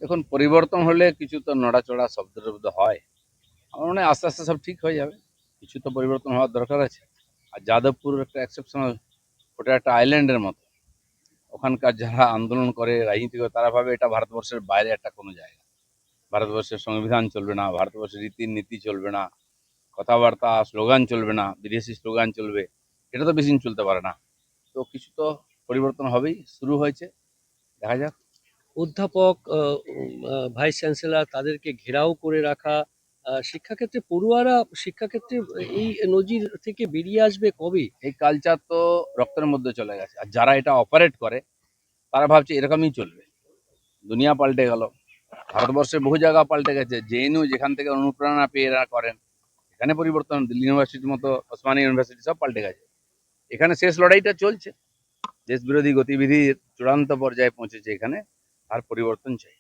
দেখুন, পরিবর্তন হলে কিছু তো নড়াচড়া শব্দের মধ্যে হয়। আমার মনে হয় আস্তে আস্তে সব ঠিক হয়ে যাবে। কিছু তো পরিবর্তন হওয়ার দরকার আছে। আর যাদবপুর একটা এক্সেপশনাল, ওটা একটা আইল্যান্ডের মতো। ওখানকার যারা আন্দোলন করে, রাজনীতি করে, তারা ভাবে এটা ভারতবর্ষের বাইরে একটা কোনো জায়গা। ভারতবর্ষের সংবিধান চলবে না, ভারতবর্ষের রীতিনীতি চলবে না, কথাবার্তা স্লোগান চলবে না, বিদেশি স্লোগান চলবে। এটা তো বেশিদিন চলতে পারে না। তো কিছু তো পরিবর্তন হবেই, শুরু হয়েছে, দেখা যাক। অধ্যাপক, ভাইস চ্যান্সেলর তাদেরকে ঘেরাও করে রাখা, শিক্ষাক্ষেত্রে পড়ুয়ারা শিক্ষাক্ষেত্রে এই নজির থেকে বেরিয়ে আসবে কবে? এই কালচার তো রক্তের মধ্যে চলে গেছে, আর যারা এটা অপারেট করে তারা ভাবছে এরকমই চলবে। দুনিয়া পাল্টে গেল, ভারতবর্ষের বহু জায়গা পাল্টে গেছে। জেএনইউ যেখান থেকে অনুপ্রেরণা পেয়ে এরা করেন, এখানে পরিবর্তন। দিল্লি ইউনিভার্সিটির মতো, ওসমানী ইউনিভার্সিটি সব পাল্টে গেছে। এখানে শেষ লড়াইটা চলছে, দেশ বিরোধী গতিবিধির চূড়ান্ত পর্যায়ে পৌঁছেছে এখানে, আর পরিবর্তন চাই।